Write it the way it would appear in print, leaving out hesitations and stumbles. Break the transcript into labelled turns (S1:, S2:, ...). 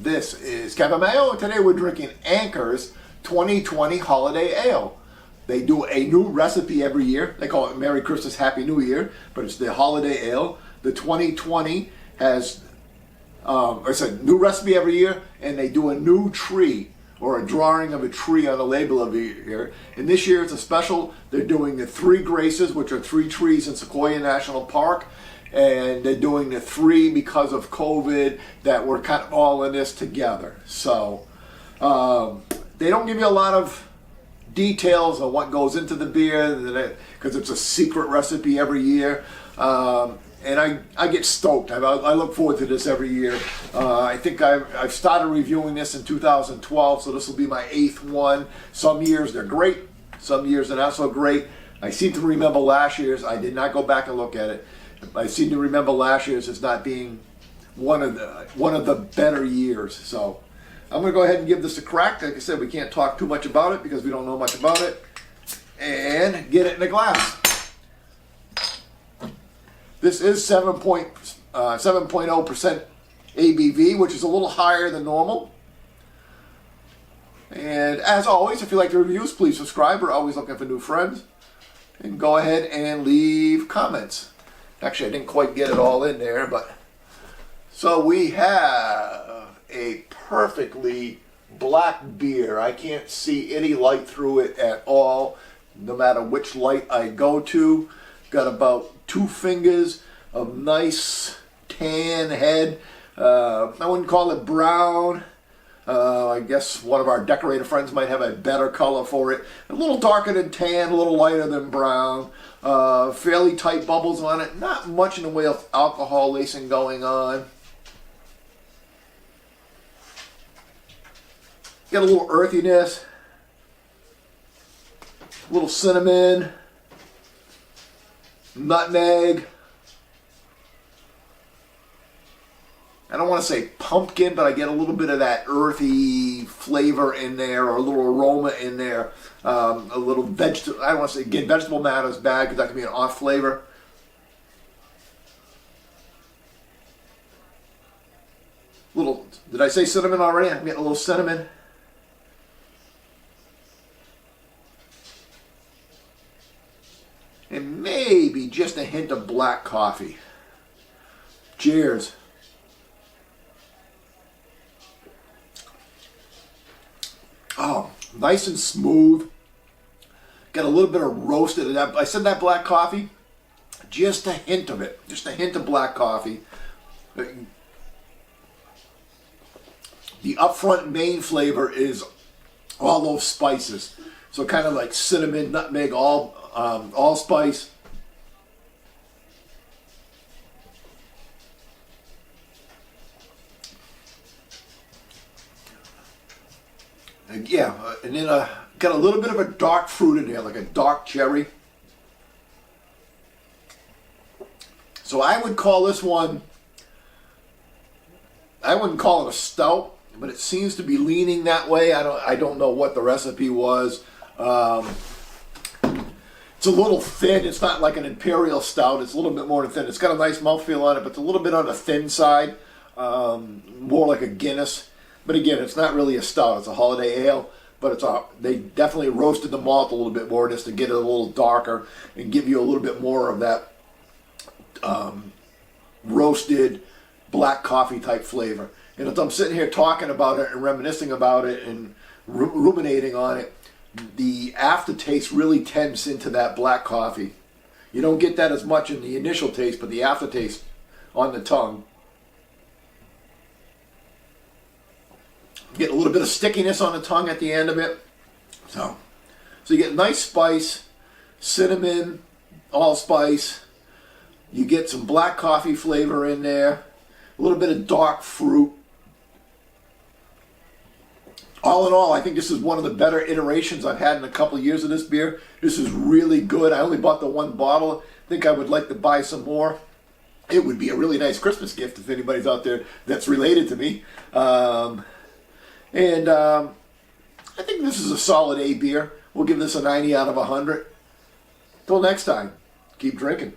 S1: This is Kevin Mayo, and today we're drinking Anchor's 2020 Holiday Ale. They do a new recipe every year. They call it Merry Christmas, Happy New Year, but it's the Holiday Ale. The 2020 has, it's a new recipe every year, and they do a new tree, or a drawing of a tree on the label every year. And this year it's a special. They're doing the 3 Graces, which are 3 trees in Sequoia National Park. And they're doing the 3 because of COVID that we're kind of all in this together. So they don't give you a lot of details on what goes into the beer because it's a secret recipe every year. And I get stoked. I look forward to this every year. I think I've started reviewing this in 2012, so this will be my 8th one. Some years they're great, some years they're not so great. I seem to remember last year's. I did not go back and look at it. I seem to remember last year's as not being one of the better years. So I'm going to go ahead and give this a crack. Like I said, we can't talk too much about it because we don't know much about it. And get it in a glass. This is 7.0% ABV, which is a little higher than normal. And as always, if you like the reviews, please subscribe. We're always looking for new friends. And go ahead and leave comments. Actually, I didn't quite get it all in there, but so we have a perfectly black beer. I can't see any light through it at all, no matter which light I go to. Got about 2 fingers of nice tan head. I wouldn't call it brown. I guess one of our decorator friends might have a better color for it. A little darker than tan, a little lighter than brown. Fairly tight bubbles on it. Not much in the way of alcohol lacing going on. Got a little earthiness. A little cinnamon. Nutmeg. I don't want to say pumpkin, but I get a little bit of that earthy flavor in there, or a little aroma in there. A little vegetable. I don't want to say, again, vegetable matter is bad because that can be an off flavor. Little, did I say cinnamon already? I'm getting a little cinnamon. And maybe just a hint of black coffee. Cheers. Oh, nice and smooth. Got a little bit of roasted in that. I said that black coffee. Just a hint of it. Just a hint of black coffee. The upfront main flavor is all those spices. So kind of like cinnamon, nutmeg, allspice. Yeah, and then got a little bit of a dark fruit in there, like a dark cherry. So I would call this one, I wouldn't call it a stout, but it seems to be leaning that way. I don't know what the recipe was. It's a little thin. It's not like an imperial stout. It's a little bit more thin. It's got a nice mouthfeel on it, but it's a little bit on the thin side, more like a Guinness. But again, it's not really a stout. It's a holiday ale, but they definitely roasted the malt a little bit more just to get it a little darker and give you a little bit more of that roasted black coffee type flavor. And as I'm sitting here talking about it and reminiscing about it and ruminating on it, the aftertaste really tends into that black coffee. You don't get that as much in the initial taste, but the aftertaste on the tongue. Get a little bit of stickiness on the tongue at the end of it. So you get nice spice, cinnamon, allspice. You get some black coffee flavor in there. A little bit of dark fruit. All in all, I think this is one of the better iterations I've had in a couple of years of this beer. This is really good. I only bought the 1 bottle. I think I would like to buy some more. It would be a really nice Christmas gift if anybody's out there that's related to me. I think this is a solid A beer. We'll give this a 90 out of 100. Till next time, keep drinking.